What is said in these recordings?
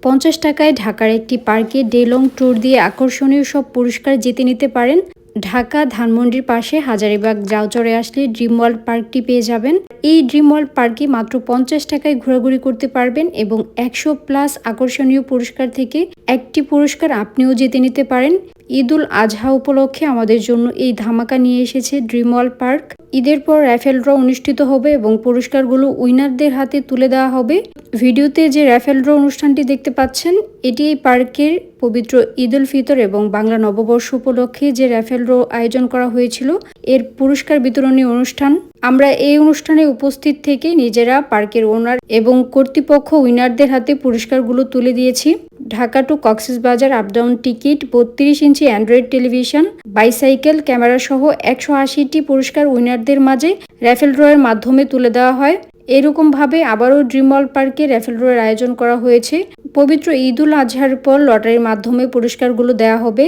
50 টাকায় ঢাকার একটি পার্কে ডে লং ট্যুর দিয়ে আকর্ষণীয় সব পুরস্কার জিতে নিতে পারেন। ঢাকা ধানমন্ডির পাশে হাজারীবাগ যাওচরে আসলে ড্রিম ওয়ার্ল্ড পার্কটি পেয়ে যাবেন। এই ড্রিম ওয়ার্ল্ড পার্কে মাত্র 50 টাকায় ঘোরাঘুরি করতে পারবেন এবং 100+ আকর্ষণীয় পুরস্কার থেকে একটি পুরস্কার আপনিও জিতে নিতে পারেন। ঈদুল আজহা উপলক্ষে আমাদের জন্য এই ধামাকা নিয়ে এসেছে ড্রিম ওয়ার্ল্ড পার্ক। ঈদের পর র্যাফেল ড্র অনুষ্ঠিত হবে এবং পুরস্কারগুলো উইনারদের হাতে তুলে দেওয়া হবে। ভিডিওতে যে র্যাফেল ড্র অনুষ্ঠানটি দেখতে পাচ্ছেন, এটি এই পার্কের পবিত্র ঈদ উল ফিতর এবং বাংলা নববর্ষ উপলক্ষে যে র্যাফেল ড্র আয়োজন করা হয়েছিল, এর পুরস্কার বিতরণী অনুষ্ঠান। আমরা এই অনুষ্ঠানে উপস্থিত থেকে নিজেরা পার্কের ওনার এবং কর্তৃপক্ষ উইনারদের হাতে পুরস্কারগুলো তুলে দিয়েছি। Dhaka to Cox's Bazar up down ticket, 32 inch Android television, bicycle, camera সহ 180টি পুরস্কার উইনারদের মাঝে র্যাফেল ড্রয়ের মাধ্যমে তুলে দেওয়া হয়। এরকমভাবে আবারও ড্রিম ওয়ার্ল্ড পার্কে র্যাফেল ড্রয়ের আয়োজন করা হয়েছে। পবিত্র ঈদুল আজহার পর লটারির মাধ্যমে পুরস্কারগুলো দেওয়া হবে।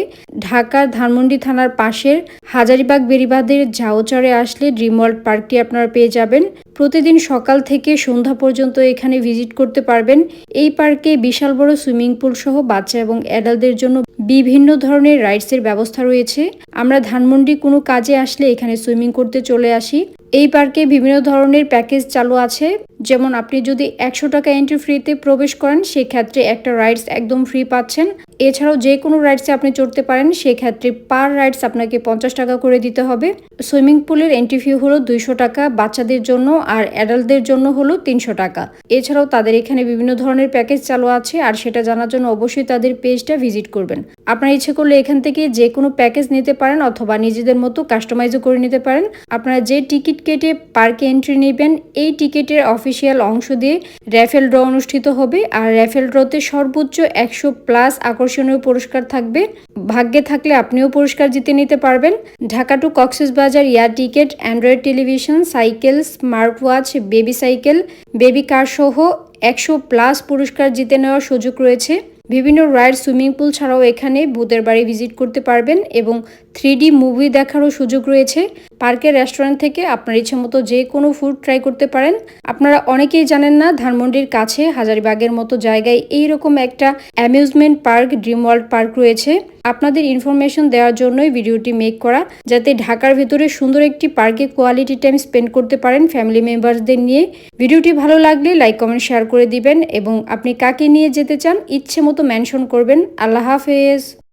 ঢাকার ধানমন্ডি থানার পাশের হাজারীবাগ বেড়িবাঁধের ঝাউচরে আসলে ড্রিম ওয়ার্ল্ড পার্কটি আপনারা পেয়ে যাবেন। প্রতিদিন সকাল থেকে সন্ধ্যা পর্যন্ত এখানে ভিজিট করতে পারবেন। এই পার্কে বিশাল বড় সুইমিং পুল সহ বাচ্চা এবং অ্যাডাল্টদের জন্য বিভিন্ন ধরনের রাইডসের ব্যবস্থা রয়েছে। আমরা ধানমন্ডি কোনো কাজে আসলে এখানে সুইমিং করতে চলে আসি। এই পার্কে বিভিন্ন ধরনের প্যাকেজ চালু আছে, যেমন আপনি যদি 100 টাকা এন্ট্রি ফ্রিতে প্রবেশ করেন, সেক্ষেত্রে একটা রাইডস একদম ফ্রি পাচ্ছেন। এছাড়াও যে কোনো রাইডসে আপনি চড়তে পারেন, সেক্ষেত্রে পার রাইডস আপনাকে 50 টাকা করে দিতে হবে। সুইমিং পুলের এন্ট্রি ফি হলো 200 টাকা বাচ্চাদের জন্য, আর অ্যাডাল্টদের জন্য হলো 300 টাকা। এছাড়াও তাদের এখানে বিভিন্ন ধরনের প্যাকেজ চালু আছে, আর সেটা জানার জন্য অবশ্যই তাদের পেজটা ভিজিট করবেন। আপনারা ইচ্ছে করলে এখান থেকে যে কোনো প্যাকেজ নিতে পারেন অথবা নিজেদের মতো কাস্টমাইজও করে নিতে পারেন। আপনারা যে টিকিট কেটে পার্কে এন্ট্রি নেবেন, এই টিকিটের অফিসিয়াল অংশ দিয়ে র্যাফেল ড্র অনুষ্ঠিত হবে, আর র্যাফেল ড্রতে সর্বোচ্চ 100+ আকর্ষণীয় পুরস্কার থাকবে। ভাগ্যে থাকলে আপনিও পুরস্কার জিতে নিতে পারবেন। Dhaka to Cox's Bazar air ticket, android television, cycle, smart watch, baby cycle, baby car সহ 100+ পুরস্কার জিতে নেওয়ার সুযোগ রয়েছে। বিভিন্ন রাইড, সুইমিং পুল ছাড়াও এখানে ভূতের বাড়ি ভিজিট করতে পারবেন এবং 3D মুভি দেখারও সুযোগ রয়েছে। পার্কের রেস্টুরেন্ট থেকে আপনার ইচ্ছে মতো যে কোনো ফুড ট্রাই করতে পারেন। আপনারা অনেকেই জানেন না, ধানমন্ডির কাছে হাজারীবাগের মতো জায়গায় এইরকম একটা amusement park dream world park রয়েছে। আপনাদের ইনফরমেশন দেওয়ার জন্যই ভিডিওটি মেক করা, যাতে ঢাকার ভেতরে সুন্দর একটি পার্কে কোয়ালিটি টাইম স্পেন্ড করতে পারেন ফ্যামিলি মেম্বারসদের নিয়ে। ভিডিওটি ভালো লাগলে লাইক, কমেন্ট, শেয়ার করে দিবেন এবং আপনি কাকে নিয়ে যেতে চান ইচ্ছে মতো মেনশন করবেন। আল্লাহ হাফেজ।